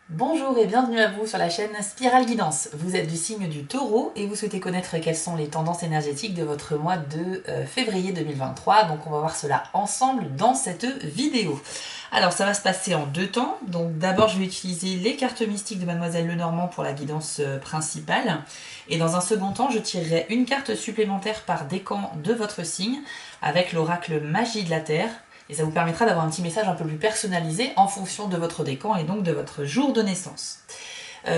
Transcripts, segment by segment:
Bonjour et bienvenue à vous sur la chaîne Spirale Guidance. Vous êtes du signe du Taureau et vous souhaitez connaître quelles sont les tendances énergétiques de votre mois de février 2023. Donc on va voir cela ensemble dans cette vidéo. Alors ça va se passer en deux temps. Donc d'abord je vais utiliser les cartes mystiques de Mademoiselle Lenormand pour la guidance principale. Et dans un second temps je tirerai une carte supplémentaire par décan de votre signe avec l'oracle Magie de la Terre. Et ça vous permettra d'avoir un petit message un peu plus personnalisé en fonction de votre décan et donc de votre jour de naissance.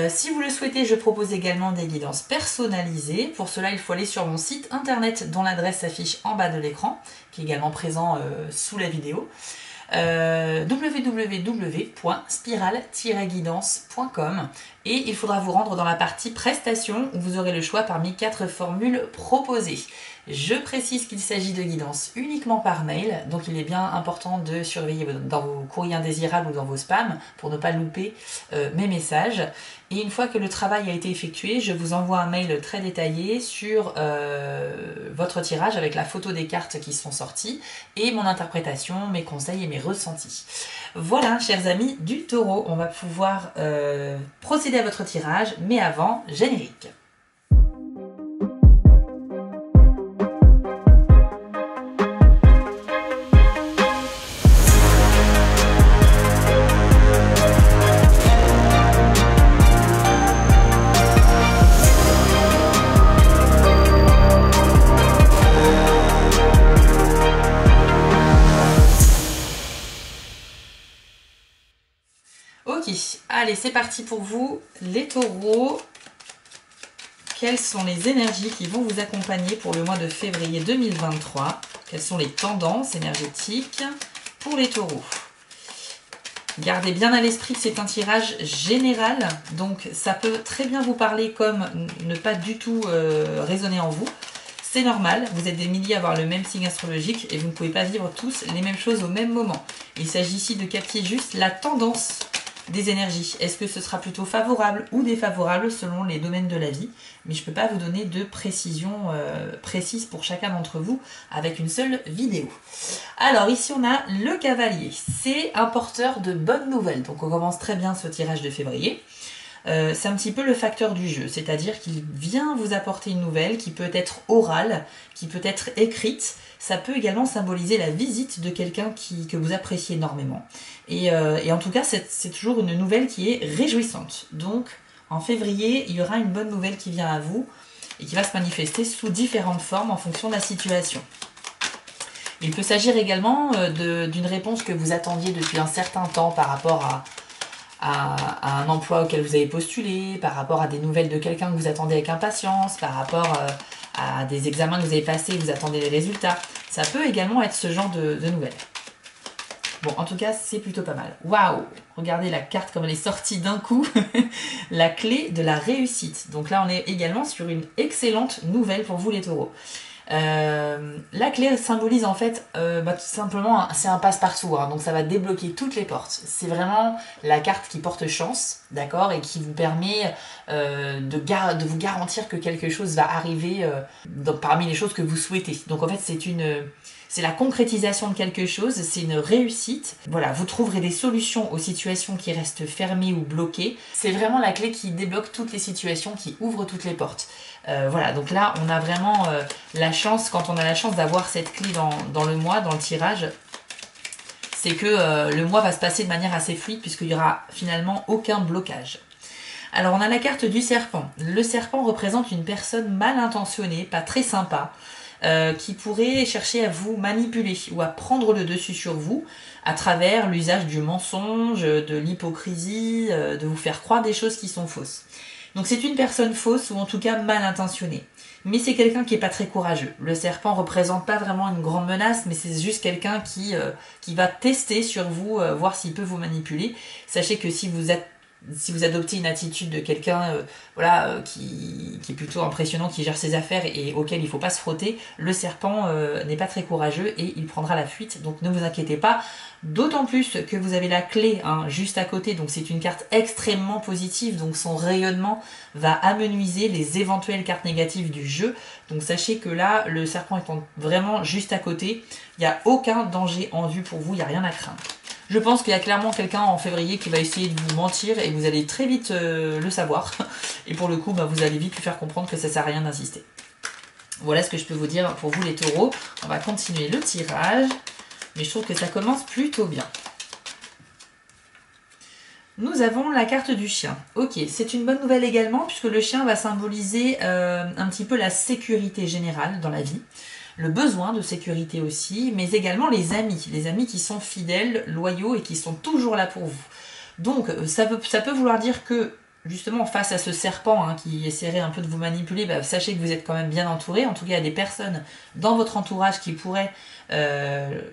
Si vous le souhaitez, je propose également des guidances personnalisées. Pour cela, il faut aller sur mon site internet dont l'adresse s'affiche en bas de l'écran, qui est également présent sous la vidéo. www.spiral-guidance.com et il faudra vous rendre dans la partie prestations où vous aurez le choix parmi 4 formules proposées. Je précise qu'il s'agit de guidance uniquement par mail, donc il est bien important de surveiller dans vos courriers indésirables ou dans vos spams pour ne pas louper mes messages. Et une fois que le travail a été effectué, je vous envoie un mail très détaillé sur votre tirage avec la photo des cartes qui sont sorties et mon interprétation, mes conseils et mes ressentis. Voilà, chers amis du Taureau, on va pouvoir procéder à votre tirage, mais avant, générique. Ok, allez, c'est parti pour vous, les taureaux. Quelles sont les énergies qui vont vous accompagner pour le mois de février 2023? Quelles sont les tendances énergétiques pour les taureaux? Gardez bien à l'esprit que c'est un tirage général, donc ça peut très bien vous parler comme ne pas du tout résonner en vous. C'est normal, vous êtes des milliers à avoir le même signe astrologique et vous ne pouvez pas vivre tous les mêmes choses au même moment. Il s'agit ici de capter juste la tendance des énergies. Est-ce que ce sera plutôt favorable ou défavorable selon les domaines de la vie? Mais je ne peux pas vous donner de précision précise pour chacun d'entre vous avec une seule vidéo. Alors ici on a le cavalier. C'est un porteur de bonnes nouvelles. Donc on commence très bien ce tirage de février. C'est un petit peu le facteur du jeu, c'est-à-dire qu'il vient vous apporter une nouvelle qui peut être orale, qui peut être écrite. Ça peut également symboliser la visite de quelqu'un que vous appréciez énormément. Et en tout cas, c'est toujours une nouvelle qui est réjouissante. Donc, en février, il y aura une bonne nouvelle qui vient à vous et qui va se manifester sous différentes formes en fonction de la situation. Il peut s'agir également d'une réponse que vous attendiez depuis un certain temps par rapport à un emploi auquel vous avez postulé, par rapport à des nouvelles de quelqu'un que vous attendez avec impatience, par rapport à des examens que vous avez passés et vous attendez les résultats. Ça peut également être ce genre de nouvelles. Bon, en tout cas, c'est plutôt pas mal. Waouh! Regardez la carte comme elle est sortie d'un coup. La clé de la réussite. Donc là, on est également sur une excellente nouvelle pour vous les taureaux. La clé symbolise en fait tout simplement c'est un passe-partout, hein, donc ça va débloquer toutes les portes. C'est vraiment la carte qui porte chance, d'accord, et qui vous permet de vous garantir que quelque chose va arriver parmi les choses que vous souhaitez. Donc en fait c'est la concrétisation de quelque chose, c'est une réussite. Voilà, vous trouverez des solutions aux situations qui restent fermées ou bloquées. C'est vraiment la clé qui débloque toutes les situations, qui ouvre toutes les portes. Voilà, donc là, on a vraiment la chance, quand on a la chance d'avoir cette clé dans le mois, dans le tirage, c'est que le mois va se passer de manière assez fluide puisqu'il n'y aura finalement aucun blocage. Alors, on a la carte du serpent. Le serpent représente une personne mal intentionnée, pas très sympa, qui pourrait chercher à vous manipuler ou à prendre le dessus sur vous à travers l'usage du mensonge, de l'hypocrisie, de vous faire croire des choses qui sont fausses. Donc c'est une personne fausse ou en tout cas mal intentionnée. Mais c'est quelqu'un qui n'est pas très courageux. Le serpent ne représente pas vraiment une grande menace, mais c'est juste quelqu'un qui va tester sur vous, voir s'il peut vous manipuler. Sachez que si vous adoptez une attitude de quelqu'un qui est plutôt impressionnant, qui gère ses affaires et auquel il ne faut pas se frotter, le serpent n'est pas très courageux et il prendra la fuite. Donc ne vous inquiétez pas, d'autant plus que vous avez la clé juste à côté. Donc c'est une carte extrêmement positive, donc son rayonnement va amenuiser les éventuelles cartes négatives du jeu. Donc sachez que là, le serpent étant vraiment juste à côté, il n'y a aucun danger en vue pour vous, il n'y a rien à craindre. Je pense qu'il y a clairement quelqu'un en février qui va essayer de vous mentir et vous allez très vite le savoir. Et pour le coup, bah, vous allez vite lui faire comprendre que ça sert à rien d'insister. Voilà ce que je peux vous dire pour vous les taureaux. On va continuer le tirage. Mais je trouve que ça commence plutôt bien. Nous avons la carte du chien. Ok, c'est une bonne nouvelle également puisque le chien va symboliser un petit peu la sécurité générale dans la vie. Le besoin de sécurité aussi, mais également les amis qui sont fidèles, loyaux et qui sont toujours là pour vous. Donc ça peut vouloir dire que justement face à ce serpent qui essaierait un peu de vous manipuler, bah, sachez que vous êtes quand même bien entouré. En tout cas, il y a des personnes dans votre entourage qui pourraient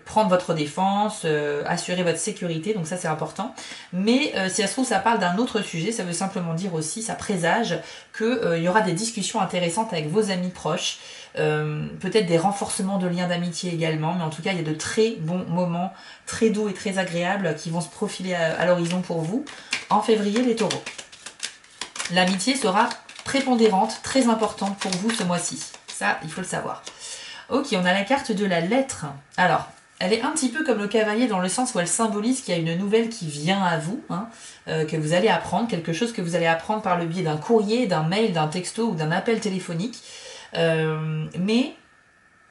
prendre votre défense, assurer votre sécurité, donc ça c'est important. Mais si ça se trouve ça parle d'un autre sujet, ça veut simplement dire aussi, ça présage qu'il y aura des discussions intéressantes avec vos amis proches, peut-être des renforcements de liens d'amitié également, mais en tout cas il y a de très bons moments, très doux et très agréables qui vont se profiler à l'horizon pour vous en février les taureaux. L'amitié sera prépondérante, très importante pour vous ce mois-ci. Ça, il faut le savoir. Ok, on a la carte de la lettre. Alors, elle est un petit peu comme le cavalier dans le sens où elle symbolise qu'il y a une nouvelle qui vient à vous, que vous allez apprendre, quelque chose que vous allez apprendre par le biais d'un courrier, d'un mail, d'un texto ou d'un appel téléphonique. Mais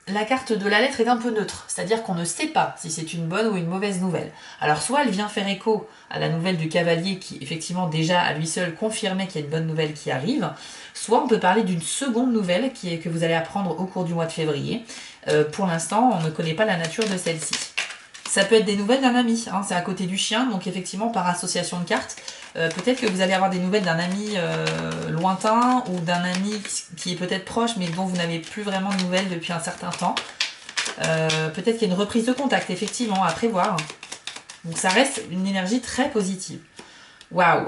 la carte de la lettre est un peu neutre, c'est-à-dire qu'on ne sait pas si c'est une bonne ou une mauvaise nouvelle. Alors soit elle vient faire écho à la nouvelle du cavalier qui effectivement déjà à lui seul confirmait qu'il y a une bonne nouvelle qui arrive, soit on peut parler d'une seconde nouvelle que vous allez apprendre au cours du mois de février. Pour l'instant, on ne connaît pas la nature de celle-ci. Ça peut être des nouvelles d'un ami, c'est à côté du chien, donc effectivement par association de cartes, peut-être que vous allez avoir des nouvelles d'un ami lointain ou d'un ami qui est peut-être proche mais dont vous n'avez plus vraiment de nouvelles depuis un certain temps. Peut-être qu'il y a une reprise de contact, effectivement, à prévoir. Donc ça reste une énergie très positive. Waouh.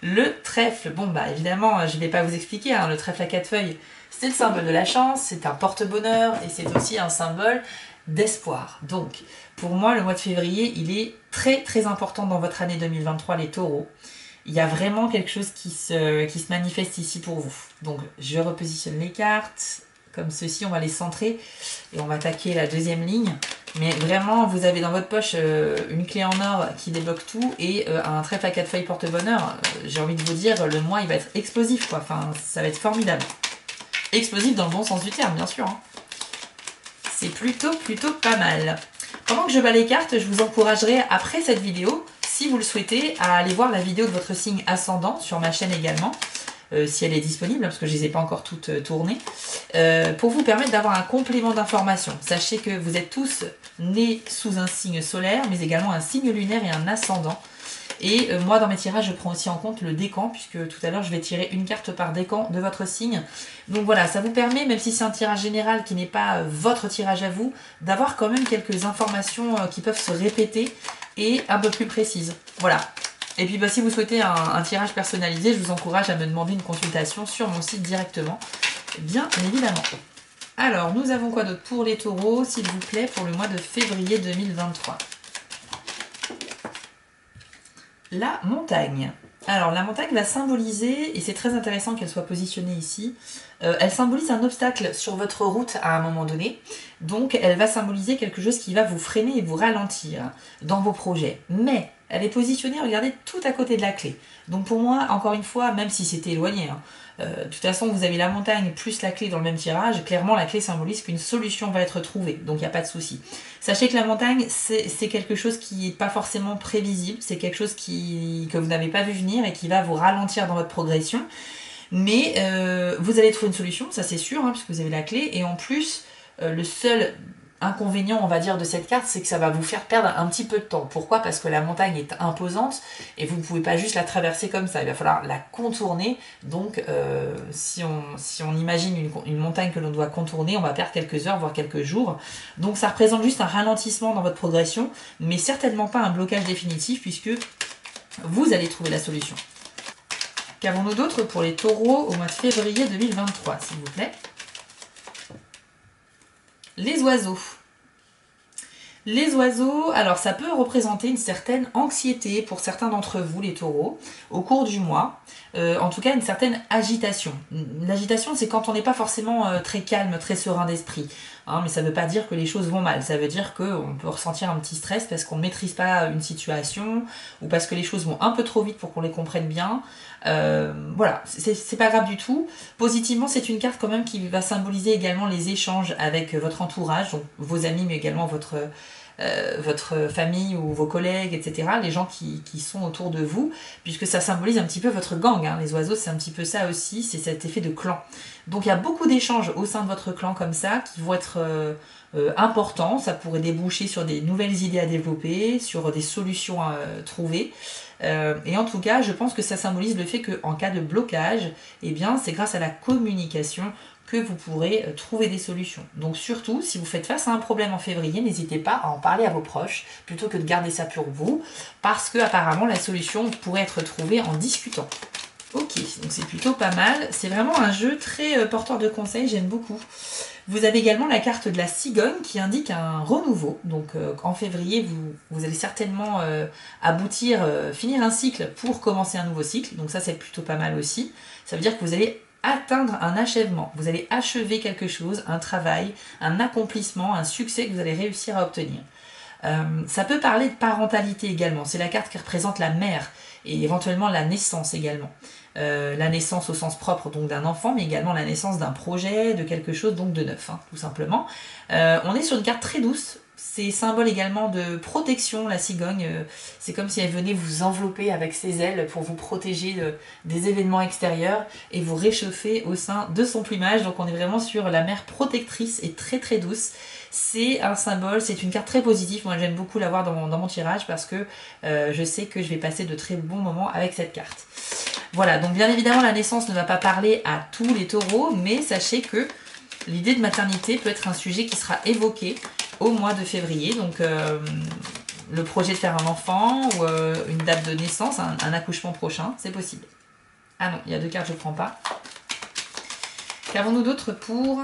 Le trèfle, bon bah évidemment je ne vais pas vous expliquer, le trèfle à 4 feuilles, c'est le symbole de la chance, c'est un porte-bonheur et c'est aussi un symbole d'espoir. Donc pour moi le mois de février il est très très important dans votre année 2023 les taureaux. Il y a vraiment quelque chose qui se manifeste ici pour vous. Donc je repositionne les cartes comme ceci, on va les centrer et on va attaquer la deuxième ligne. Mais vraiment, vous avez dans votre poche une clé en or qui débloque tout et un trèfle à 4 feuilles porte-bonheur. J'ai envie de vous dire, le mois il va être explosif quoi. Enfin, ça va être formidable. Explosif dans le bon sens du terme, bien sûr. C'est plutôt pas mal. Pendant que je bats les cartes, je vous encouragerai après cette vidéo, si vous le souhaitez, à aller voir la vidéo de votre signe ascendant sur ma chaîne également. Si elle est disponible, parce que je ne les ai pas encore toutes tournées, pour vous permettre d'avoir un complément d'information. Sachez que vous êtes tous nés sous un signe solaire, mais également un signe lunaire et un ascendant. Et moi, dans mes tirages, je prends aussi en compte le décan, puisque tout à l'heure, je vais tirer une carte par décan de votre signe. Donc voilà, ça vous permet, même si c'est un tirage général qui n'est pas votre tirage à vous, d'avoir quand même quelques informations qui peuvent se répéter et un peu plus précises. Voilà. Et puis bah, si vous souhaitez un tirage personnalisé, je vous encourage à me demander une consultation sur mon site directement, bien évidemment. Alors, nous avons quoi d'autre pour les taureaux, s'il vous plaît, pour le mois de février 2023? La montagne. Alors, la montagne va symboliser, et c'est très intéressant qu'elle soit positionnée ici, elle symbolise un obstacle sur votre route à un moment donné. Donc, elle va symboliser quelque chose qui va vous freiner et vous ralentir dans vos projets. Mais elle est positionnée, regardez, tout à côté de la clé. Donc pour moi, encore une fois, même si c'était éloigné, de toute façon, vous avez la montagne plus la clé dans le même tirage. Clairement, la clé symbolise qu'une solution va être trouvée. Donc il n'y a pas de souci. Sachez que la montagne, c'est quelque chose qui n'est pas forcément prévisible. C'est quelque chose que vous n'avez pas vu venir et qui va vous ralentir dans votre progression. Mais vous allez trouver une solution, ça c'est sûr, puisque vous avez la clé. Et en plus, le seul inconvénient, on va dire, de cette carte, c'est que ça va vous faire perdre un petit peu de temps. Pourquoi? Parce que la montagne est imposante et vous ne pouvez pas juste la traverser comme ça. Il va falloir la contourner. Donc, si on imagine une montagne que l'on doit contourner, on va perdre quelques heures, voire quelques jours. Donc, ça représente juste un ralentissement dans votre progression, mais certainement pas un blocage définitif, puisque vous allez trouver la solution. Qu'avons-nous d'autre pour les taureaux au mois de février 2023, s'il vous plaît? Les oiseaux. Les oiseaux, alors ça peut représenter une certaine anxiété pour certains d'entre vous, les taureaux, au cours du mois. En tout cas, une certaine agitation. L'agitation, c'est quand on n'est pas forcément très calme, très serein d'esprit. hein, mais ça ne veut pas dire que les choses vont mal. Ça veut dire qu'on peut ressentir un petit stress parce qu'on ne maîtrise pas une situation ou parce que les choses vont un peu trop vite pour qu'on les comprenne bien. Voilà, c'est pas grave du tout. Positivement, c'est une carte quand même qui va symboliser également les échanges avec votre entourage, donc vos amis, mais également votre famille ou vos collègues, etc. Les gens qui sont autour de vous, puisque ça symbolise un petit peu votre gang. Hein. Les oiseaux, c'est un petit peu ça aussi, c'est cet effet de clan. Donc il y a beaucoup d'échanges au sein de votre clan comme ça, qui vont être importants. Ça pourrait déboucher sur des nouvelles idées à développer, sur des solutions à trouver. Et en tout cas, je pense que ça symbolise le fait qu'en cas de blocage, eh bien, c'est grâce à la communication que vous pourrez trouver des solutions. Donc surtout, si vous faites face à un problème en février, n'hésitez pas à en parler à vos proches, plutôt que de garder ça pour vous, parce que apparemment la solution pourrait être trouvée en discutant. Ok, donc c'est plutôt pas mal. C'est vraiment un jeu très porteur de conseils, j'aime beaucoup. Vous avez également la carte de la cigogne qui indique un renouveau. Donc en février, vous allez certainement aboutir, finir un cycle pour commencer un nouveau cycle. Donc ça, c'est plutôt pas mal aussi. Ça veut dire que vous allez atteindre un achèvement. Vous allez achever quelque chose, un travail, un accomplissement, un succès que vous allez réussir à obtenir. Ça peut parler de parentalité également. C'est la carte qui représente la mère et éventuellement la naissance également. La naissance au sens propre donc d'un enfant, mais également la naissance d'un projet, de quelque chose donc de neuf, hein, tout simplement. On est sur une carte très douce. C'est symbole également de protection, la cigogne. C'est comme si elle venait vous envelopper avec ses ailes pour vous protéger des événements extérieurs et vous réchauffer au sein de son plumage. Donc on est vraiment sur la mère protectrice et très très douce. C'est un symbole, c'est une carte très positive. Moi j'aime beaucoup l'avoir dans mon tirage parce que je sais que je vais passer de très bons moments avec cette carte. Voilà, donc bien évidemment la naissance ne va pas parler à tous les taureaux, mais sachez que l'idée de maternité peut être un sujet qui sera évoqué au mois de février. Donc le projet de faire un enfant ou une date de naissance, un accouchement prochain, c'est possible. Ah non, il y a deux cartes, je ne prends pas. Qu'avons-nous d'autre pour...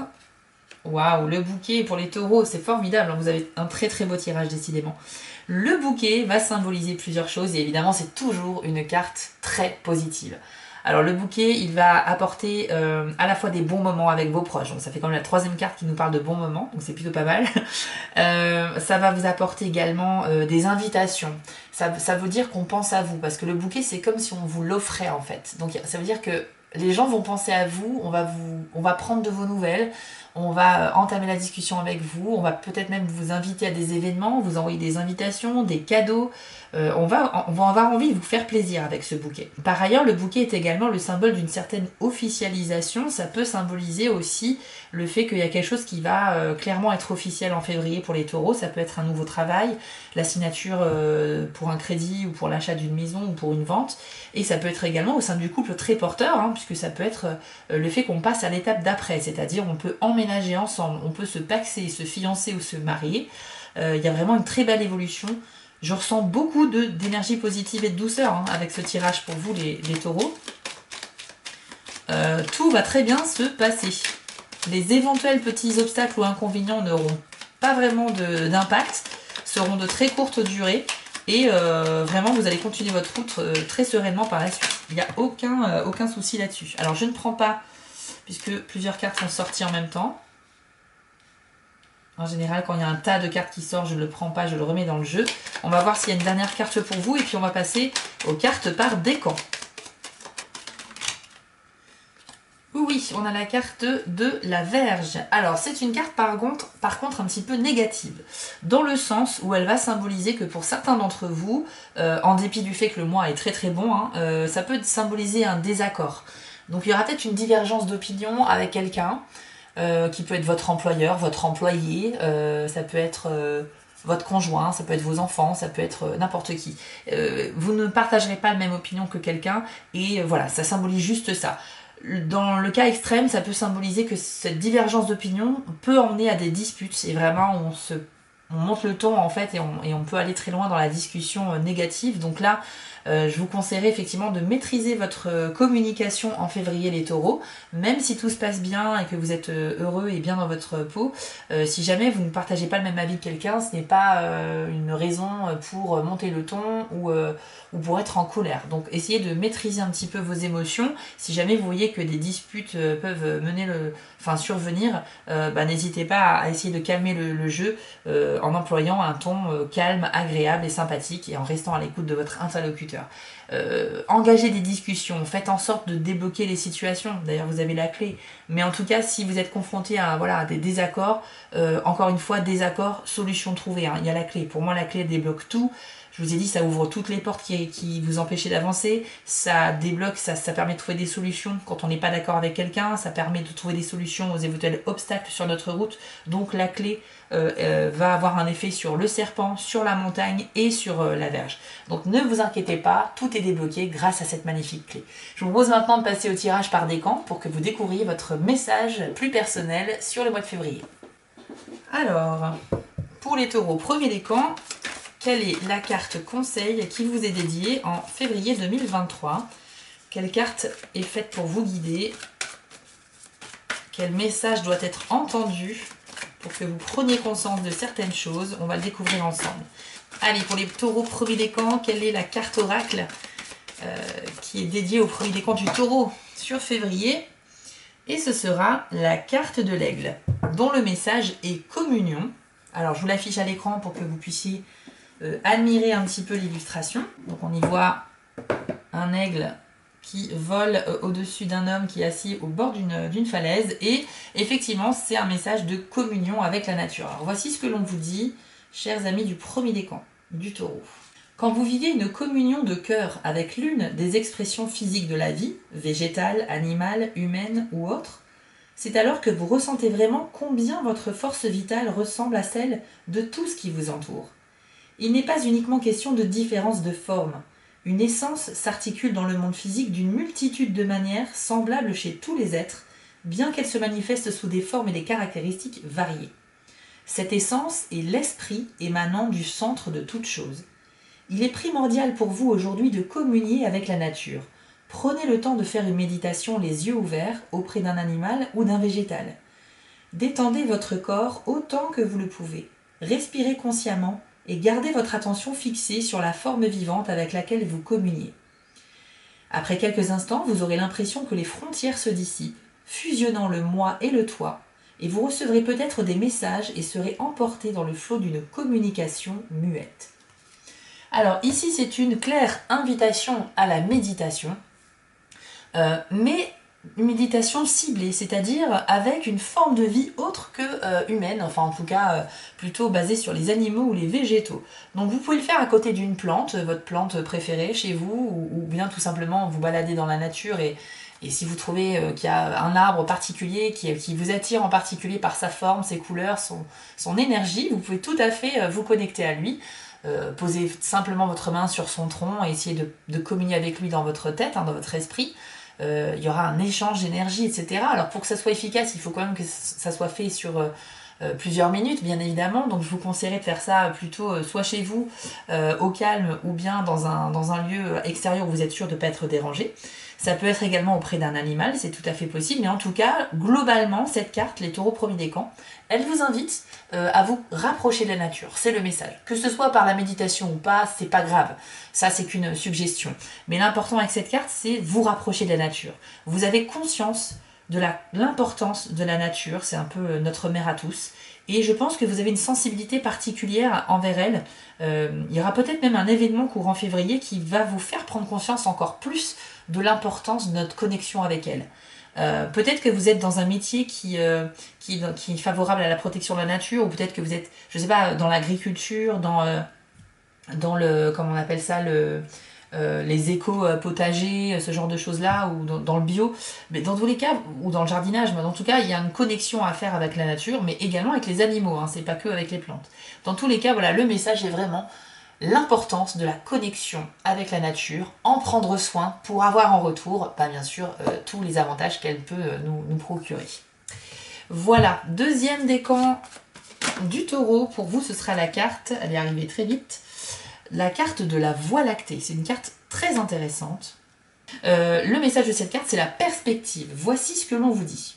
Waouh, le bouquet pour les taureaux, c'est formidable. Vous avez un très très beau tirage décidément. Le bouquet va symboliser plusieurs choses et évidemment c'est toujours une carte très positive. Alors le bouquet, il va apporter à la fois des bons moments avec vos proches. Donc ça fait comme la troisième carte qui nous parle de bons moments, donc c'est plutôt pas mal. Ça va vous apporter également des invitations. Ça veut dire qu'on pense à vous, parce que le bouquet c'est comme si on vous l'offrait en fait. Donc ça veut dire que les gens vont penser à vous, on va prendre de vos nouvelles, on va entamer la discussion avec vous, on va peut-être même vous inviter à des événements, vous envoyer des invitations, des cadeaux. On va avoir envie de vous faire plaisir avec ce bouquet. Par ailleurs, le bouquet est également le symbole d'une certaine officialisation. Ça peut symboliser aussi le fait qu'il y a quelque chose qui va clairement être officiel en février pour les taureaux. Ça peut être un nouveau travail, la signature pour un crédit ou pour l'achat d'une maison ou pour une vente. Et ça peut être également au sein du couple très porteur, hein, puisque ça peut être le fait qu'on passe à l'étape d'après. C'est-à-dire on peut emménager ensemble, on peut se paxer, se fiancer ou se marier. Il y a vraiment une très belle évolution. Je ressens beaucoup d'énergie positive et de douceur hein, avec ce tirage pour vous les taureaux. Tout va très bien se passer. Les éventuels petits obstacles ou inconvénients n'auront pas vraiment d'impact, seront de très courte durée et vraiment vous allez continuer votre route très sereinement par la suite. Il n'y a aucun souci là-dessus. Alors je ne prends pas, puisque plusieurs cartes sont sorties en même temps. En général, quand il y a un tas de cartes qui sort, je ne le prends pas, je le remets dans le jeu. On va voir s'il y a une dernière carte pour vous et puis on va passer aux cartes par décan. Oui, on a la carte de la Vierge. Alors, c'est une carte par contre un petit peu négative, dans le sens où elle va symboliser que pour certains d'entre vous, en dépit du fait que le mois est très très bon, hein, ça peut symboliser un désaccord. Donc il y aura peut-être une divergence d'opinion avec quelqu'un, qui peut être votre employeur, votre employé, ça peut être votre conjoint, ça peut être vos enfants, ça peut être n'importe qui. Vous ne partagerez pas la même opinion que quelqu'un et voilà, ça symbolise juste ça. Dans le cas extrême, ça peut symboliser que cette divergence d'opinion peut emmener à des disputes et vraiment on monte le ton en fait et on peut aller très loin dans la discussion négative. Donc là, je vous conseillerais effectivement de maîtriser votre communication en février les taureaux, même si tout se passe bien et que vous êtes heureux et bien dans votre peau. Si jamais vous ne partagez pas le même avis que quelqu'un, ce n'est pas une raison pour monter le ton ou pour être en colère. Donc essayez de maîtriser un petit peu vos émotions. Si jamais vous voyez que des disputes peuvent survenir, n'hésitez pas à essayer de calmer le jeu en employant un ton calme, agréable et sympathique et en restant à l'écoute de votre interlocuteur. Engagez des discussions, faites en sorte de débloquer les situations. D'ailleurs, vous avez la clé. Mais en tout cas, si vous êtes confronté à des désaccords, encore une fois, désaccord, solution trouvée. Il y a la clé. Pour moi, la clé débloque tout. Je vous ai dit, ça ouvre toutes les portes qui vous empêchaient d'avancer. Ça débloque, ça permet de trouver des solutions quand on n'est pas d'accord avec quelqu'un. Ça permet de trouver des solutions aux éventuels obstacles sur notre route. Donc la clé va avoir un effet sur le serpent, sur la montagne et sur la verge. Donc ne vous inquiétez pas, tout est débloqué grâce à cette magnifique clé. Je vous propose maintenant de passer au tirage par décan pour que vous découvriez votre message plus personnel sur le mois de février. Alors, pour les taureaux, premier décan, quelle est la carte conseil qui vous est dédiée en février 2023? Quelle carte est faite pour vous guider? Quel message doit être entendu pour que vous preniez conscience de certaines choses? On va le découvrir ensemble. Allez, pour les taureaux, premier décan, quelle est la carte oracle qui est dédiée au premier décan du taureau sur février? Et ce sera la carte de l'aigle, dont le message est communion. Alors, je vous l'affiche à l'écran pour que vous puissiez admirer un petit peu l'illustration. Donc on y voit un aigle qui vole au-dessus d'un homme qui est assis au bord d'une falaise et effectivement c'est un message de communion avec la nature. Alors voici ce que l'on vous dit, chers amis du premier décan du taureau. Quand vous vivez une communion de cœur avec l'une des expressions physiques de la vie, végétale, animale, humaine ou autre, c'est alors que vous ressentez vraiment combien votre force vitale ressemble à celle de tout ce qui vous entoure. Il n'est pas uniquement question de différence de forme. Une essence s'articule dans le monde physique d'une multitude de manières semblables chez tous les êtres, bien qu'elle se manifeste sous des formes et des caractéristiques variées. Cette essence est l'esprit émanant du centre de toute chose. Il est primordial pour vous aujourd'hui de communier avec la nature. Prenez le temps de faire une méditation les yeux ouverts auprès d'un animal ou d'un végétal. Détendez votre corps autant que vous le pouvez. Respirez consciemment et gardez votre attention fixée sur la forme vivante avec laquelle vous communiez. Après quelques instants, vous aurez l'impression que les frontières se dissipent, fusionnant le moi et le toi, et vous recevrez peut-être des messages et serez emporté dans le flot d'une communication muette. Alors ici, c'est une claire invitation à la méditation, mais une méditation ciblée, c'est-à-dire avec une forme de vie autre que humaine, enfin en tout cas plutôt basée sur les animaux ou les végétaux. Donc vous pouvez le faire à côté d'une plante, votre plante préférée chez vous, ou bien tout simplement vous balader dans la nature et si vous trouvez qu'il y a un arbre particulier qui vous attire en particulier par sa forme, ses couleurs, son énergie, vous pouvez tout à fait vous connecter à lui. Posez simplement votre main sur son tronc et essayez de communier avec lui dans votre tête, dans votre esprit. Il y aura un échange d'énergie, etc. Alors pour que ça soit efficace, il faut quand même que ça soit fait sur plusieurs minutes, bien évidemment. Donc je vous conseillerais de faire ça plutôt soit chez vous, au calme, ou bien dans un lieu extérieur où vous êtes sûr de ne pas être dérangé. Ça peut être également auprès d'un animal, c'est tout à fait possible. Mais en tout cas, globalement, cette carte, les taureaux premiers décan, elle vous invite à vous rapprocher de la nature. C'est le message. Que ce soit par la méditation ou pas, c'est pas grave. Ça, c'est qu'une suggestion. Mais l'important avec cette carte, c'est vous rapprocher de la nature. Vous avez conscience de l'importance de la nature. C'est un peu notre mère à tous. Et je pense que vous avez une sensibilité particulière envers elle. Il y aura peut-être même un événement courant février qui va vous faire prendre conscience encore plus de l'importance de notre connexion avec elle. Peut-être que vous êtes dans un métier qui est favorable à la protection de la nature, ou peut-être que vous êtes, je sais pas, dans l'agriculture, dans le, comment on appelle ça, les éco-potagers, ce genre de choses-là, ou dans le bio. Mais dans tous les cas, ou dans le jardinage, mais en tout cas, il y a une connexion à faire avec la nature, mais également avec les animaux, hein, c'est pas que avec les plantes. Dans tous les cas, voilà, le message est vraiment l'importance de la connexion avec la nature, en prendre soin pour avoir en retour, bien sûr, tous les avantages qu'elle peut nous procurer. Voilà, deuxième décan du taureau, pour vous, ce sera la carte, elle est arrivée très vite, la carte de la Voie lactée. C'est une carte très intéressante. Le message de cette carte, c'est la perspective. Voici ce que l'on vous dit.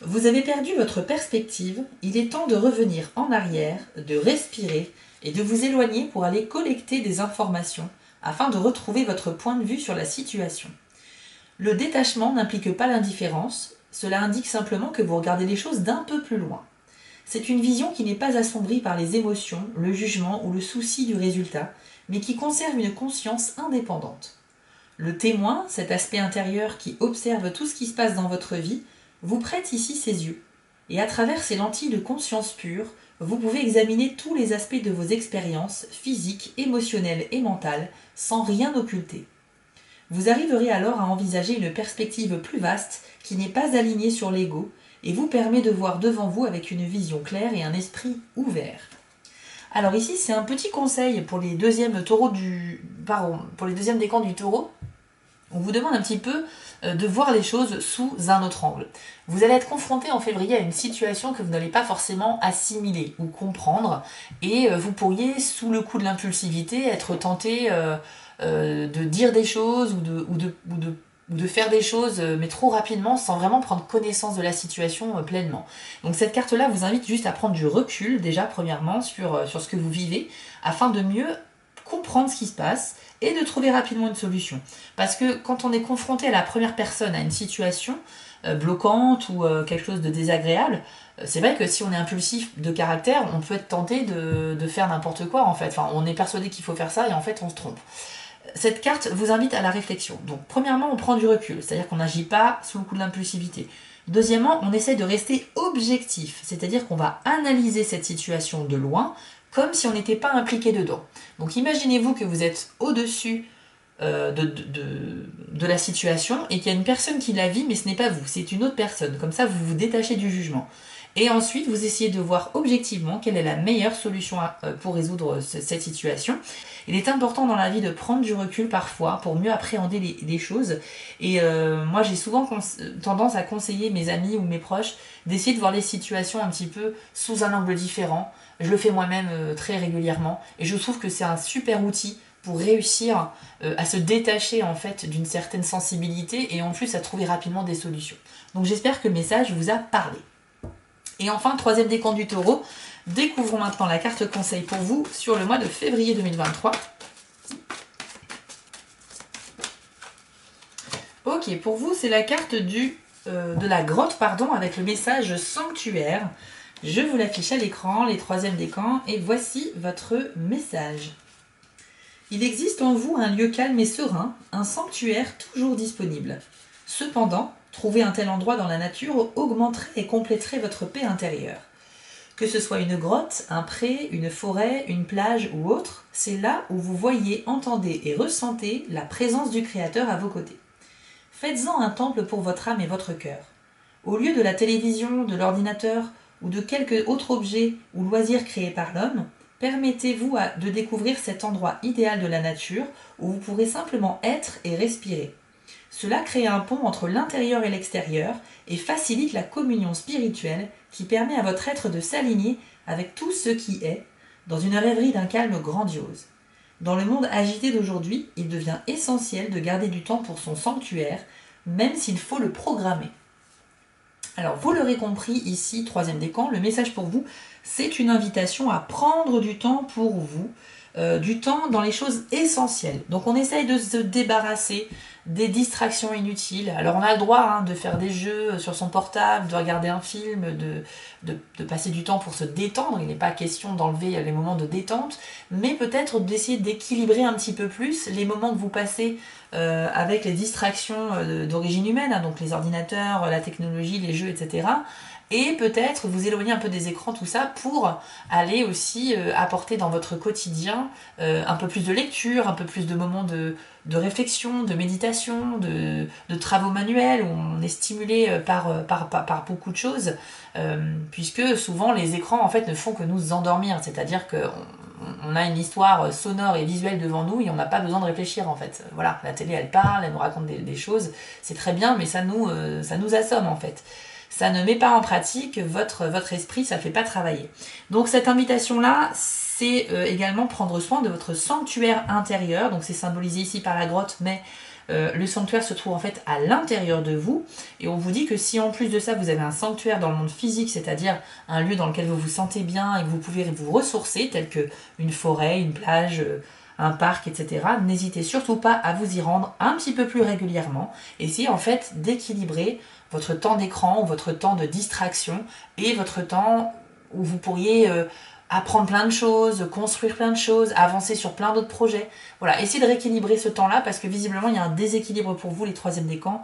Vous avez perdu votre perspective, il est temps de revenir en arrière, de respirer et de vous éloigner pour aller collecter des informations afin de retrouver votre point de vue sur la situation. Le détachement n'implique pas l'indifférence, cela indique simplement que vous regardez les choses d'un peu plus loin. C'est une vision qui n'est pas assombrie par les émotions, le jugement ou le souci du résultat, mais qui conserve une conscience indépendante. Le témoin, cet aspect intérieur qui observe tout ce qui se passe dans votre vie, vous prête ici ses yeux. Et à travers ces lentilles de conscience pure, vous pouvez examiner tous les aspects de vos expériences physiques, émotionnelles et mentales, sans rien occulter. Vous arriverez alors à envisager une perspective plus vaste qui n'est pas alignée sur l'ego et vous permet de voir devant vous avec une vision claire et un esprit ouvert. Alors ici, c'est un petit conseil pour les deuxièmes décans du taureau. On vous demande un petit peu de voir les choses sous un autre angle. Vous allez être confronté en février à une situation que vous n'allez pas forcément assimiler ou comprendre et vous pourriez, sous le coup de l'impulsivité, être tenté de dire des choses ou de faire des choses, mais trop rapidement, sans vraiment prendre connaissance de la situation pleinement. Donc cette carte-là vous invite juste à prendre du recul, déjà, premièrement, sur ce que vous vivez, afin de mieux comprendre ce qui se passe et de trouver rapidement une solution. Parce que quand on est confronté à la première personne, à une situation bloquante ou quelque chose de désagréable, c'est vrai que si on est impulsif de caractère, on peut être tenté de faire n'importe quoi, en fait. Enfin, on est persuadé qu'il faut faire ça et en fait, on se trompe. Cette carte vous invite à la réflexion. Donc, premièrement, on prend du recul, c'est-à-dire qu'on n'agit pas sous le coup de l'impulsivité. Deuxièmement, on essaie de rester objectif, c'est-à-dire qu'on va analyser cette situation de loin, comme si on n'était pas impliqué dedans. Donc, imaginez-vous que vous êtes au-dessus de la situation et qu'il y a une personne qui la vit, mais ce n'est pas vous, c'est une autre personne. Comme ça, vous vous détachez du jugement. Et ensuite, vous essayez de voir objectivement quelle est la meilleure solution pour résoudre cette situation. Il est important dans la vie de prendre du recul parfois pour mieux appréhender les choses. Et moi, j'ai souvent tendance à conseiller mes amis ou mes proches d'essayer de voir les situations un petit peu sous un angle différent. Je le fais moi-même très régulièrement. Et je trouve que c'est un super outil pour réussir à se détacher en fait d'une certaine sensibilité et en plus à trouver rapidement des solutions. Donc j'espère que le message vous a parlé. Et enfin, troisième décan du taureau, découvrons maintenant la carte conseil pour vous sur le mois de février 2023. Ok, pour vous, c'est la carte de la grotte, avec le message sanctuaire. Je vous l'affiche à l'écran, les troisièmes décans, et voici votre message. Il existe en vous un lieu calme et serein, un sanctuaire toujours disponible. Cependant, trouver un tel endroit dans la nature augmenterait et compléterait votre paix intérieure. Que ce soit une grotte, un pré, une forêt, une plage ou autre, c'est là où vous voyez, entendez et ressentez la présence du Créateur à vos côtés. Faites-en un temple pour votre âme et votre cœur. Au lieu de la télévision, de l'ordinateur ou de quelque autre objet ou loisir créé par l'homme, permettez-vous de découvrir cet endroit idéal de la nature où vous pourrez simplement être et respirer. Cela crée un pont entre l'intérieur et l'extérieur et facilite la communion spirituelle qui permet à votre être de s'aligner avec tout ce qui est, dans une rêverie d'un calme grandiose. Dans le monde agité d'aujourd'hui, il devient essentiel de garder du temps pour son sanctuaire, même s'il faut le programmer. Alors, vous l'aurez compris ici, troisième décan, le message pour vous, c'est une invitation à prendre du temps pour vous, du temps dans les choses essentielles. Donc, on essaye de se débarrasser des distractions inutiles. Alors, on a le droit de faire des jeux sur son portable, de regarder un film, de passer du temps pour se détendre. Il n'est pas question d'enlever les moments de détente, mais peut-être d'essayer d'équilibrer un petit peu plus les moments que vous passez avec les distractions d'origine humaine, donc les ordinateurs, la technologie, les jeux, etc. Et peut-être vous éloigner un peu des écrans, tout ça, pour aller aussi apporter dans votre quotidien un peu plus de lecture, un peu plus de moments de réflexion, de méditation, de travaux manuels, où on est stimulé par beaucoup de choses, puisque souvent les écrans en fait ne font que nous endormir, c'est-à-dire qu'on a une histoire sonore et visuelle devant nous et on n'a pas besoin de réfléchir en fait. Voilà, la télé elle parle, elle nous raconte des choses, c'est très bien, mais ça nous assomme en fait. ça ne met pas en pratique votre esprit, ça ne fait pas travailler. Donc cette invitation-là, c'est également prendre soin de votre sanctuaire intérieur. Donc c'est symbolisé ici par la grotte, mais le sanctuaire se trouve en fait à l'intérieur de vous. Et on vous dit que si en plus de ça, vous avez un sanctuaire dans le monde physique, c'est-à-dire un lieu dans lequel vous vous sentez bien et que vous pouvez vous ressourcer, tel que une forêt, une plage, un parc, etc., n'hésitez surtout pas à vous y rendre un petit peu plus régulièrement. Essayez en fait d'équilibrer votre temps d'écran ou votre temps de distraction et votre temps où vous pourriez apprendre plein de choses, construire plein de choses, avancer sur plein d'autres projets. Voilà, essayez de rééquilibrer ce temps-là parce que visiblement il y a un déséquilibre pour vous, les 3e décans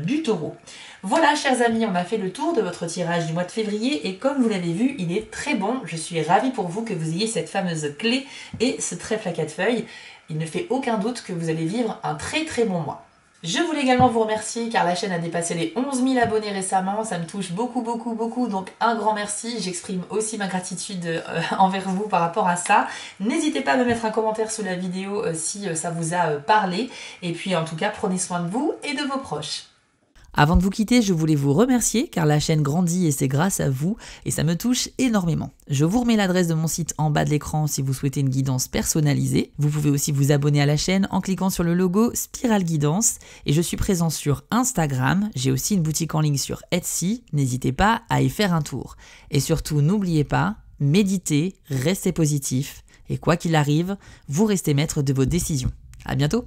du Taureau. Voilà, chers amis, on a fait le tour de votre tirage du mois de février et comme vous l'avez vu, il est très bon. Je suis ravie pour vous que vous ayez cette fameuse clé et ce trèfle à 4 feuilles. Il ne fait aucun doute que vous allez vivre un très très bon mois. Je voulais également vous remercier car la chaîne a dépassé les 11 000 abonnés récemment, ça me touche beaucoup, donc un grand merci. J'exprime aussi ma gratitude envers vous par rapport à ça. N'hésitez pas à me mettre un commentaire sous la vidéo si ça vous a parlé. Et puis en tout cas, prenez soin de vous et de vos proches. Avant de vous quitter, je voulais vous remercier car la chaîne grandit et c'est grâce à vous et ça me touche énormément. Je vous remets l'adresse de mon site en bas de l'écran si vous souhaitez une guidance personnalisée. Vous pouvez aussi vous abonner à la chaîne en cliquant sur le logo Spirale Guidance et je suis présent sur Instagram. J'ai aussi une boutique en ligne sur Etsy. N'hésitez pas à y faire un tour. Et surtout, n'oubliez pas, méditez, restez positif et quoi qu'il arrive, vous restez maître de vos décisions. À bientôt!